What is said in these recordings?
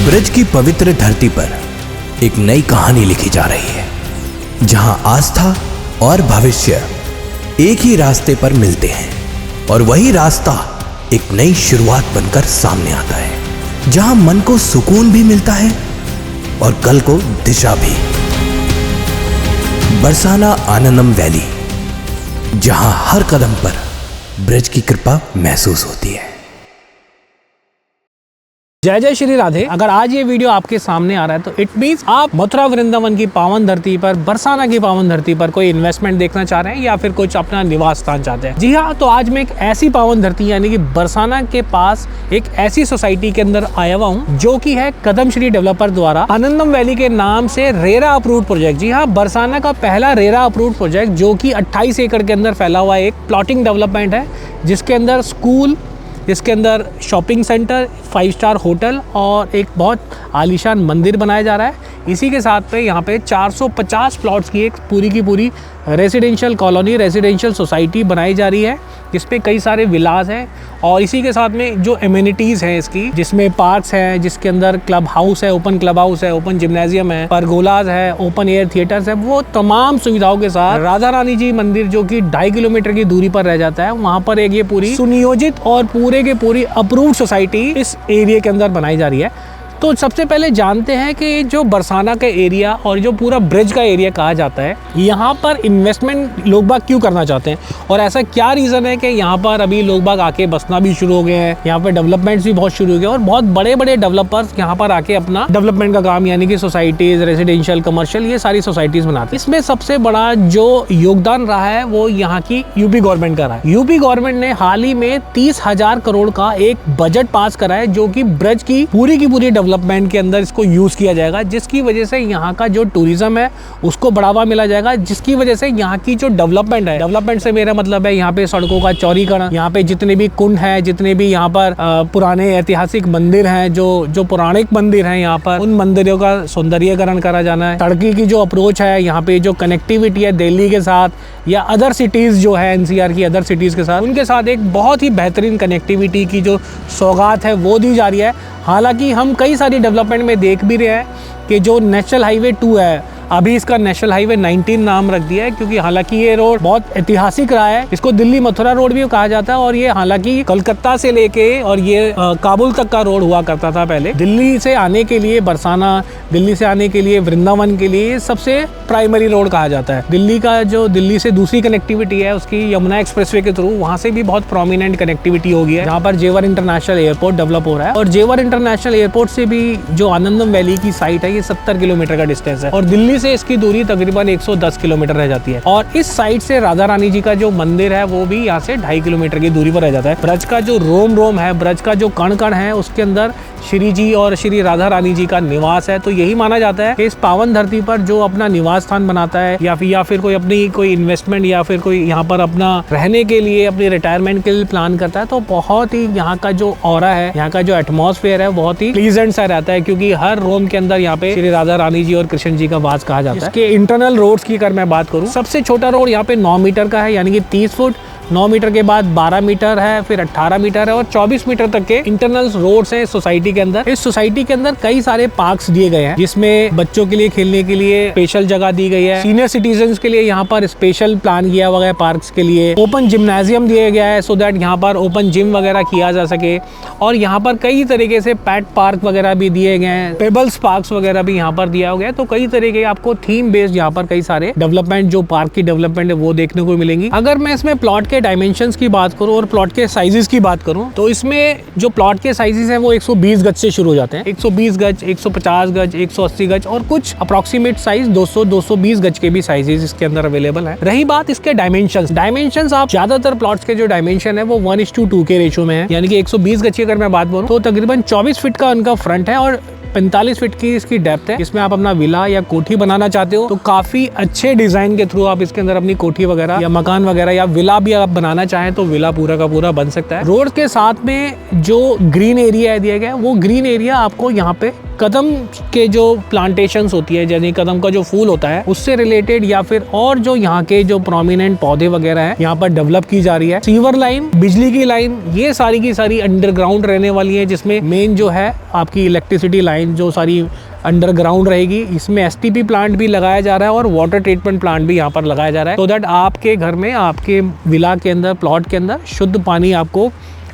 ब्रज की पवित्र धरती पर एक नई कहानी लिखी जा रही है, जहां आस्था और भविष्य एक ही रास्ते पर मिलते हैं और वही रास्ता एक नई शुरुआत बनकर सामने आता है, जहां मन को सुकून भी मिलता है और कल को दिशा भी। बरसाना आनंदम वैली, जहां हर कदम पर ब्रज की कृपा महसूस होती है। जय जय श्री राधे। अगर आज ये वीडियो आपके सामने आ रहा है तो इट मीन्स आप मथुरा वृंदावन की पावन धरती पर, बरसाना की पावन धरती पर कोई इन्वेस्टमेंट देखना चाह रहे हैं या फिर कुछ अपना निवास स्थान चाहते हैं। जी हाँ, तो आज मैं एक ऐसी पावन धरती यानी कि बरसाना के पास एक ऐसी सोसाइटी के अंदर आया हुआ हूँ जो कि है कदम श्री डेवलपर द्वारा आनंदम वैली के नाम से रेरा अप्रूव्ड प्रोजेक्ट। जी हाँ, बरसाना का पहला रेरा अप्रूव्ड प्रोजेक्ट जो कि 28 एकड़ के अंदर फैला हुआ एक प्लॉटिंग डेवलपमेंट है, जिसके अंदर स्कूल, इसके अंदर शॉपिंग सेंटर, 5 स्टार होटल और एक बहुत आलीशान मंदिर बनाया जा रहा है। इसी के साथ पे यहाँ पे 450 प्लॉट्स की एक पूरी की पूरी रेजिडेंशियल कॉलोनी, रेजिडेंशियल सोसाइटी बनाई जा रही है, जिसपे कई सारे विलास हैं और इसी के साथ में जो एमिनिटीज़ हैं इसकी, जिसमें पार्क्स हैं, जिसके अंदर क्लब हाउस है, ओपन क्लब हाउस है, ओपन जिम्नेजियम है, परगोलाज है, ओपन एयर थिएटर्स है, वो तमाम सुविधाओं के साथ राधा रानी जी मंदिर जो कि 2.5 किलोमीटर की दूरी पर रह जाता है, वहाँ पर एक ये पूरी सुनियोजित और पूरे के पूरी अप्रूव्ड सोसाइटी इस एरिया के अंदर बनाई जा रही है। तो सबसे पहले जानते हैं कि जो बरसाना का एरिया और जो पूरा ब्रिज का एरिया कहा जाता है, यहाँ पर इन्वेस्टमेंट लोग बाग क्यों करना चाहते हैं और ऐसा क्या रीज़न है कि यहाँ पर अभी लोग बाग आके बसना भी शुरू हो गए हैं, यहाँ पर डेवलपमेंट्स भी बहुत शुरू हो गए और बहुत बड़े बड़े डेवलपर्स यहाँ पर आके अपना डेवलपमेंट का काम यानी कि सोसाइटीज़, रेजिडेंशियल, कमर्शियल, ये सारी सोसाइटीज़ बनाते हैं। इसमें सबसे बड़ा जो योगदान रहा है वो यहाँ की यूपी गवर्नमेंट का रहा है। यूपी गवर्नमेंट ने हाल ही में 30,000 करोड़ का एक बजट पास करा है जो कि ब्रज की पूरी डेवलपमेंट के अंदर इसको यूज किया जाएगा, जिसकी वजह से यहाँ का जो टूरिज्म है उसको बढ़ावा मिला जाएगा, जिसकी वजह से यहाँ की जो डेवलपमेंट है, डेवलपमेंट से मेरा मतलब है यहाँ पे सड़कों का चौड़ीकरण, यहाँ पे जितने भी कुंड हैं, जितने भी यहाँ पर पुराने ऐतिहासिक मंदिर हैं, जो पौराणिक मंदिर हैं, यहाँ पर उन मंदिरों का सौंदर्यीकरण करा जाना है। सड़की की जो अप्रोच है, यहाँ पे जो कनेक्टिविटी है दिल्ली के साथ या अदर सिटीज जो है एनसीआर की अदर सिटीज के साथ, उनके साथ एक बहुत ही बेहतरीन कनेक्टिविटी की जो सौगात है वो दी जा रही है। हालांकि हम कई सारी डेवलपमेंट में देख भी रहे हैं कि जो नेशनल हाईवे 2 है, अभी इसका नेशनल हाईवे 19 नाम रख दिया है, क्योंकि हालांकि ये रोड बहुत ऐतिहासिक रहा है। इसको दिल्ली मथुरा रोड भी कहा जाता है और ये हालांकि कलकत्ता से लेके और ये काबुल तक का रोड हुआ करता था पहले। दिल्ली से आने के लिए बरसाना, दिल्ली से आने के लिए वृंदावन के लिए सबसे प्राइमरी रोड कहा जाता है। दिल्ली का जो दिल्ली से दूसरी कनेक्टिविटी है उसकी यमुना एक्सप्रेसवे के थ्रू, वहाँ से भी बहुत प्रोमिनेंट कनेक्टिविटी हो गई है, जहाँ पर जेवर इंटरनेशनल एयरपोर्ट डेवलप हो रहा है। और जेवर इंटरनेशनल एयरपोर्ट से भी जो आनंदम वैली की साइट है, ये 70 किलोमीटर का डिस्टेंस है और दिल्ली से इसकी दूरी तकरीबन 110 किलोमीटर रह जाती है। और इस साइड से राधा रानी जी का जो मंदिर है वो भी यहाँ से 2.5 किलोमीटर की दूरी पर रह जाता है। ब्रज का जो रोम है, ब्रज का जो कण कण है, उसके अंदर श्री जी और श्री राधा रानी जी का निवास है। तो यही माना जाता है कि इस पावन धरती पर जो अपना निवास स्थान बनाता है या फिर कोई अपनी कोई इन्वेस्टमेंट या फिर कोई यहाँ पर अपना रहने के लिए, अपनी रिटायरमेंट के लिए प्लान करता है, तो बहुत ही यहाँ का जो ऑरा है, यहाँ का जो एटमॉस्फेयर है, बहुत ही प्लीजेंट सा रहता है, क्योंकि हर रोम के अंदर यहाँ पे श्री राधा रानी जी और कृष्ण जी का वास कहा जाता है। इसके इंटरनल रोड्स की अगर मैं बात करूँ, सबसे छोटा रोड यहाँ पे 9 मीटर का है, यानी कि 30 फुट, 9 मीटर के बाद 12 मीटर है, फिर 18 मीटर है और 24 मीटर तक के इंटरनल रोड्स हैं सोसाइटी के अंदर। इस सोसाइटी के अंदर कई सारे पार्क्स दिए गए हैं, जिसमें बच्चों के लिए खेलने के लिए स्पेशल जगह दी गई है, सीनियर सिटीजन्स के लिए यहाँ पर स्पेशल प्लान किया हुआ है पार्क्स के लिए, ओपन जिम्नेजियम दिया गया है सो दैट यहाँ पर ओपन जिम वगैरह किया जा सके, और यहाँ पर कई तरीके से पेट पार्क वगैरह भी दिए गए हैं, पेबल्स पार्क्स वगैरह भी यहाँ पर दिया गया है। तो कई तरीके आपको थीम बेस्ड यहाँ पर कई सारे डेवलपमेंट, जो पार्क की डेवलपमेंट है वो देखने को मिलेंगी। अगर मैं इसमें प्लॉट के डायमेंशंस की बात करूं और प्लॉट के साइजेस की बात करूं, तो इसमें जो प्लॉट के साइजेस हैं वो 120 गज से शुरू हो जाते हैं। 120 गज, 150 गज, 180 गज और कुछ अप्रोक्सीमेट साइज 200-220 गज के भी साइजेस इसके अंदर अवेलेबल है। रही बात इसके डायमेंशंस, आप ज्यादातर प्लॉट्स के जो डायमेंशन है वो 1:2 के रेशियो में है, यानी कि 120 गज की अगर मैं बात करूं तो तकरीबन 24 फीट का उनका फ्रंट है और 45 फीट की इसकी डेप्थ है। इसमें आप अपना विला या कोठी बनाना चाहते हो तो काफी अच्छे डिजाइन के थ्रू आप इसके अंदर अपनी कोठी वगैरह या मकान वगैरह या विला भी आप बनाना चाहें तो विला पूरा का पूरा बन सकता है। रोड के साथ में जो ग्रीन एरिया दिया गया है वो ग्रीन एरिया आपको यहाँ पे कदम के जो प्लांटेशंस होती है, यानी कदम का जो फूल होता है उससे रिलेटेड या फिर और जो यहाँ के जो प्रोमिनेंट पौधे वगैरह हैं यहाँ पर डेवलप की जा रही है। सीवर लाइन, बिजली की लाइन, ये सारी की सारी अंडरग्राउंड रहने वाली है, जिसमें मेन जो है आपकी इलेक्ट्रिसिटी लाइन जो सारी अंडरग्राउंड रहेगी। इसमें एसटीपी प्लांट भी लगाया जा रहा है और वाटर ट्रीटमेंट प्लांट भी यहाँ पर लगाया जा रहा है, सो दैट आपके घर में, आपके विला के अंदर, प्लॉट के अंदर शुद्ध पानी, आपको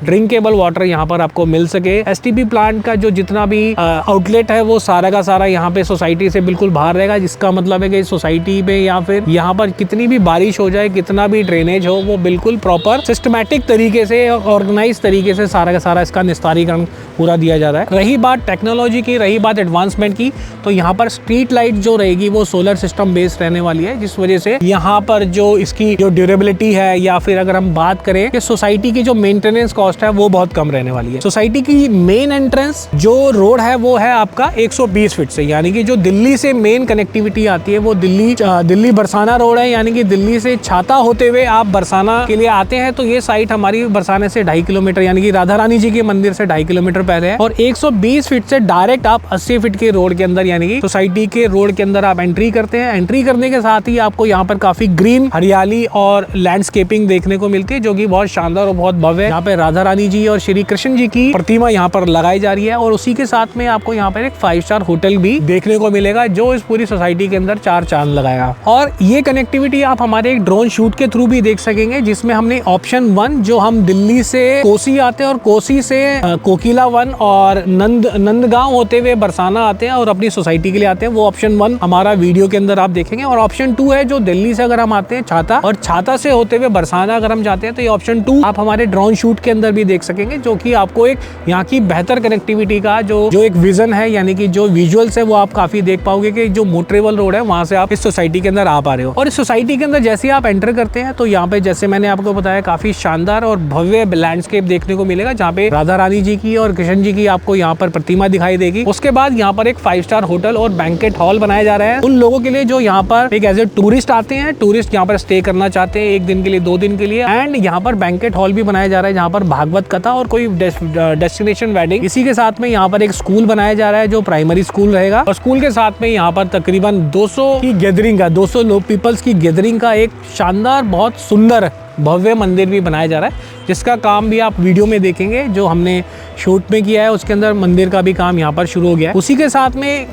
ड्रिंकेबल वाटर यहाँ पर आपको मिल सके। एसटीपी प्लांट का जो जितना भी आउटलेट है वो सारा का सारा यहाँ पे सोसाइटी से बिल्कुल बाहर रहेगा, जिसका मतलब है कि सोसाइटी पे या फिर यहाँ पर कितनी भी बारिश हो जाए, कितना भी ड्रेनेज हो, वो बिल्कुल प्रॉपर सिस्टमैटिक तरीके से, ऑर्गेनाइज तरीके से सारा का सारा इसका निस्तारीकरण पूरा दिया जा रहा है। रही बात टेक्नोलॉजी की, रही बात एडवांसमेंट की, तो यहाँ पर स्ट्रीट लाइट जो रहेगी वो सोलर सिस्टम बेस्ड रहने वाली है, जिस वजह से यहाँ पर जो इसकी जो ड्यूरेबिलिटी है, या फिर अगर हम बात करें कि सोसाइटी की जो मेंटेनेंस कॉस्ट है वो बहुत कम रहने वाली है। सोसाइटी की मेन एंट्रेंस जो रोड है वो है आपका 120 फीट से, यानी कि जो दिल्ली से मेन कनेक्टिविटी आती है वो दिल्ली बरसाना रोड है, यानी कि दिल्ली से छाता होते हुए आप बरसाना के लिए आते हैं तो ये साइट हमारी बरसाने से 2.5 किलोमीटर, यानी कि राधा रानी जी के मंदिर से 2.5 किलोमीटर पहले है। और 120 फीट से डायरेक्ट आप 80 फीट के रोड के अंदर, यानी कि सोसाइटी के रोड के अंदर आप एंट्री करते हैं। एंट्री करने के साथ ही आपको यहाँ पर काफी ग्रीन, हरियाली और लैंडस्केपिंग देखने को मिलती है, जो कि बहुत शानदार और बहुत भव्य है। यहाँ पे राधा रानी जी और श्री कृष्ण जी की प्रतिमा यहाँ पर लगाई जा रही है, और उसी के साथ में आपको यहाँ पर एक 5 स्टार होटल भी देखने को मिलेगा, जो इस पूरी सोसाइटी के अंदर 4 चांद लगाएगा। और ये कनेक्टिविटी आप हमारे एक ड्रोन शूट के थ्रू भी देख सकेंगे, जिसमें हमने ऑप्शन 1 जो हम दिल्ली से कोसी आते हैं और कोसी से कोकिला वन और नंदगांव होते हुए बरसाना आते हैं और अपनी सोसाइटी के लिए आते हैं, वो ऑप्शन 1 हमारा वीडियो के अंदर आप देखेंगे। और ऑप्शन 2 है जो दिल्ली से अगर हम आते हैं छाता, और छाता से होते हुए बरसाना अगर हम जाते हैं, तो ये ऑप्शन 2 आप हमारे ड्रोन शूट के अंदर भी देख सकेंगे, जो कि आपको एक यहाँ की बेहतर कनेक्टिविटी का जो एक विजन है, यानी कि जो विजुअल्स है वो आप काफी देख पाओगे कि जो मोटरेबल रोड है वहां से आप इस सोसाइटी के अंदर आ पा रहे हो। और इस सोसाइटी के अंदर जैसे आप एंटर करते हैं तो यहाँ पे जैसे मैंने आपको बताया काफी शानदार और भव्य लैंडस्केप देखने को मिलेगा, जहाँ पे राधा रानी जी की और कृष्ण जी की आपको यहाँ पर प्रतिमा दिखाई देगी। उसके बाद यहाँ पर एक 5 स्टार होटल और बैंकेट हॉल बनाया जा रहा है उन लोगों के लिए जो यहाँ पर एक एज ए टूरिस्ट आते हैं, टूरिस्ट यहाँ पर स्टे करना चाहते हैं 1 दिन के लिए, 2 दिन के लिए। एंड यहाँ पर बैंकेट हॉल भी बनाया जा रहा है, जहाँ पर भागवत कथा और कोई डेस्टिनेशन वेडिंग। इसी के साथ में यहाँ पर एक स्कूल बनाया जा रहा है जो प्राइमरी स्कूल रहेगा, और स्कूल के साथ में यहाँ पर तकरीबन 200 की गैदरिंग का, 200 लोग पीपल्स की गैदरिंग का एक शानदार, बहुत सुंदर भव्य मंदिर भी बनाया जा रहा है, जिसका काम भी आप वीडियो में देखेंगे जो हमने शूट में किया है। उसके अंदर मंदिर का भी काम यहाँ पर शुरू हो गया है। उसी के साथ में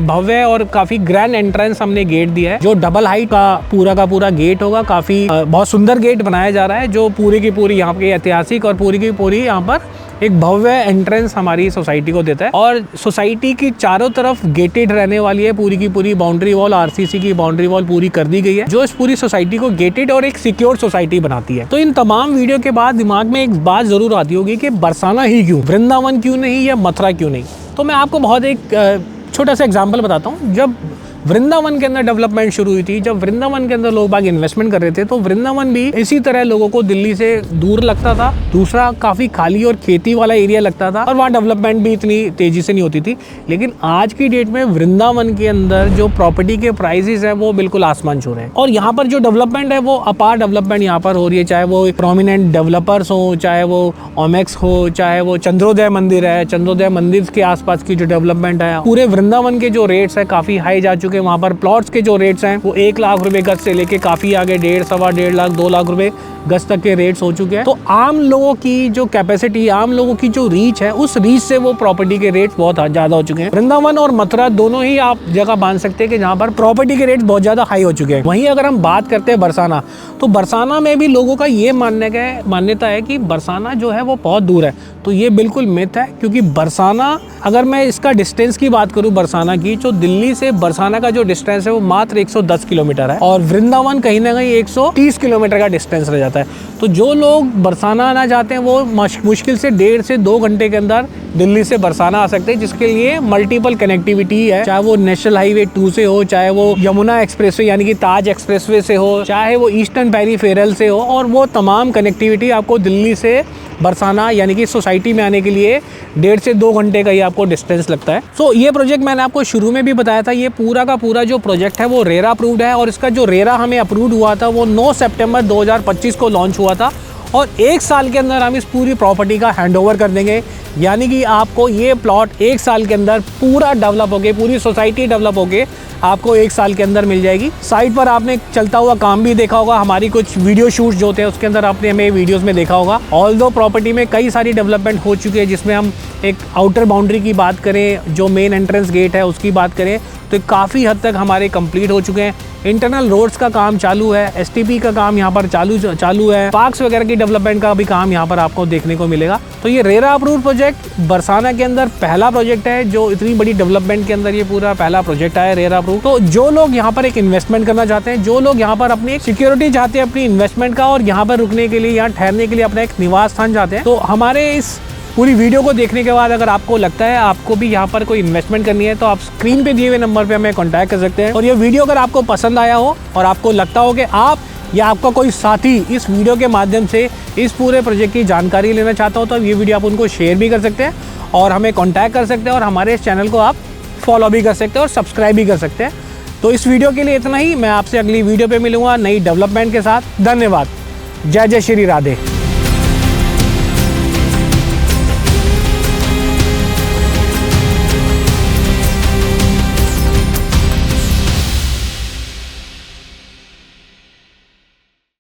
भव्य और काफी ग्रैंड एंट्रेंस हमने गेट दिया है, जो डबल हाइट का पूरा गेट होगा। काफी बहुत सुंदर गेट बनाया जा रहा है, जो पूरी की पूरी यहाँ पे ऐतिहासिक और पूरी की पूरी यहाँ पर एक भव्य एंट्रेंस हमारी सोसाइटी को देता है। और सोसाइटी की चारों तरफ गेटेड रहने वाली है, पूरी की पूरी बाउंड्री वॉल, आरसीसी की बाउंड्री वॉल पूरी कर दी गई है, जो इस पूरी सोसाइटी को गेटेड और एक सिक्योर सोसाइटी बनाती है। तो इन तमाम वीडियो के बाद दिमाग में एक बात जरूर आती होगी कि बरसाना ही क्यों, वृंदावन क्यों नहीं, या मथुरा क्यों नहीं। तो मैं आपको बहुत एक छोटा सा एग्जाम्पल बताता हूँ। जब वृंदावन के अंदर डेवलपमेंट शुरू हुई थी, जब वृंदावन के अंदर लोग बाग इन्वेस्टमेंट कर रहे थे, तो वृंदावन भी इसी तरह लोगों को दिल्ली से दूर लगता था। दूसरा, काफी खाली और खेती वाला एरिया लगता था, और वहाँ डेवलपमेंट भी इतनी तेजी से नहीं होती थी। लेकिन आज की डेट में वृंदावन के अंदर जो प्रॉपर्टी के प्राइसेस है वो बिल्कुल आसमान छू रहे हैं, और यहाँ पर जो डेवलपमेंट है वो अपार डेवलपमेंट यहाँ पर हो रही है। चाहे वो प्रोमिनेंट डेवलपर्स हो, चाहे वो ओमेक्स हो, चाहे वो चंद्रोदय मंदिर है, चंद्रोदय मंदिर के आसपास की जो डेवलपमेंट है, पूरे वृंदावन के जो रेट्स है काफी हाई जा चुके हैं। वहाँ पर प्लॉट्स के जो रेट्स हैं वो 1 लाख रुपए गज से लेके काफी आगे 1.5, 1.5 लाख, 2 लाख रुपए गज तक के रेट्स हो चुके हैं। तो आम लोगों की जो कैपेसिटी, आम लोगों की जो रीच है, उस रीच से वो प्रॉपर्टी के रेट बहुत ज्यादा हो चुके हैं। वृंदावन और मथुरा दोनों ही आप जगह मान सकते हैं कि जहाँ पर प्रॉपर्टी के रेट बहुत ज्यादा हाई हो चुके हैं। वहीं अगर हम बात करते हैं बरसाना, तो बरसाना में भी लोगों का ये मान्यता है कि बरसाना जो है वो बहुत दूर है। तो ये बिल्कुल मिथ है, क्योंकि बरसाना, अगर मैं इसका डिस्टेंस की बात करूं बरसाना की, तो दिल्ली से बरसाना का जो डिस्टेंस है वो मात्र 110 किलोमीटर है, और वृंदावन कहीं ना कहीं 130 किलोमीटर का डिस्टेंस रह जाता है। तो जो लोग बरसाना आना चाहते हैं वो मुश्किल से 1.5 से 2 घंटे के अंदर दिल्ली से बरसाना आ सकते हैं, जिसके लिए मल्टीपल कनेक्टिविटी है। चाहे वो नेशनल हाईवे 2 से हो, चाहे वो यमुना एक्सप्रेसवे यानी कि ताज एक्सप्रेसवे से हो, चाहे वो ईस्टर्न पेरीफेरल से हो, और वो तमाम कनेक्टिविटी आपको दिल्ली से बरसाना यानी कि सोसाइटी में आने के लिए 1.5 से 2 घंटे का ही आपको डिस्टेंस लगता है। सो ये प्रोजेक्ट मैंने आपको शुरू में भी बताया था, ये पूरा का पूरा जो प्रोजेक्ट है वो रेरा अप्रूव्ड है, और इसका जो रेरा हमें अप्रूव्ड हुआ था वो 9 सितंबर 2025 को लॉन्च हुआ था, और 1 साल के अंदर हम इस पूरी प्रॉपर्टी का हैंडओवर कर देंगे। यानी कि आपको ये प्लॉट 1 साल के अंदर पूरा डेवलप होके, पूरी सोसाइटी डेवलप होके आपको 1 साल के अंदर मिल जाएगी। साइट पर आपने चलता हुआ काम भी देखा होगा, हमारी कुछ वीडियो शूट्स जो होते हैं उसके अंदर आपने हमें वीडियोस में देखा होगा। ऑल्दो प्रॉपर्टी में कई सारी डेवलपमेंट हो चुकी है, जिसमें हम एक आउटर बाउंड्री की बात करें, जो मेन एंट्रेंस गेट है उसकी बात करें तो काफ़ी हद तक हमारे कंप्लीट हो चुके हैं। इंटरनल रोड्स का काम चालू है, एसटीपी का काम यहाँ पर चालू है, पार्क्स वगैरह की डेवलपमेंट का भी काम यहाँ पर आपको देखने को मिलेगा। तो ये रेरा अप्रूव्ड प्रोजेक्ट बरसाना के अंदर पहला प्रोजेक्ट है जो इतनी बड़ी डेवलपमेंट के अंदर ये पूरा पहला प्रोजेक्ट आया रेरा अप्रूव्ड। तो जो लोग यहाँ पर एक इन्वेस्टमेंट करना चाहते हैं, जो लोग यहाँ पर अपनी एक सिक्योरिटी चाहते हैं अपनी इन्वेस्टमेंट का, और यहाँ पर रुकने के लिए, यहाँ ठहरने के लिए अपना एक निवास स्थान चाहते हैं, तो हमारे इस पूरी वीडियो को देखने के बाद अगर आपको लगता है आपको भी यहाँ पर कोई इन्वेस्टमेंट करनी है तो आप स्क्रीन पे दिए हुए नंबर पे हमें कांटेक्ट कर सकते हैं। और ये वीडियो अगर आपको पसंद आया हो और आपको लगता हो कि आप या आपका कोई साथी इस वीडियो के माध्यम से इस पूरे प्रोजेक्ट की जानकारी लेना चाहता हो तो ये वीडियो आप उनको शेयर भी कर सकते हैं और हमें कॉन्टैक्ट कर सकते हैं, और हमारे इस चैनल को आप फॉलो भी कर सकते हैं और सब्सक्राइब भी कर सकते हैं। तो इस वीडियो के लिए इतना ही। मैं आपसे अगली वीडियो पे मिलूंगा नई डेवलपमेंट के साथ। धन्यवाद। जय जय श्री राधे।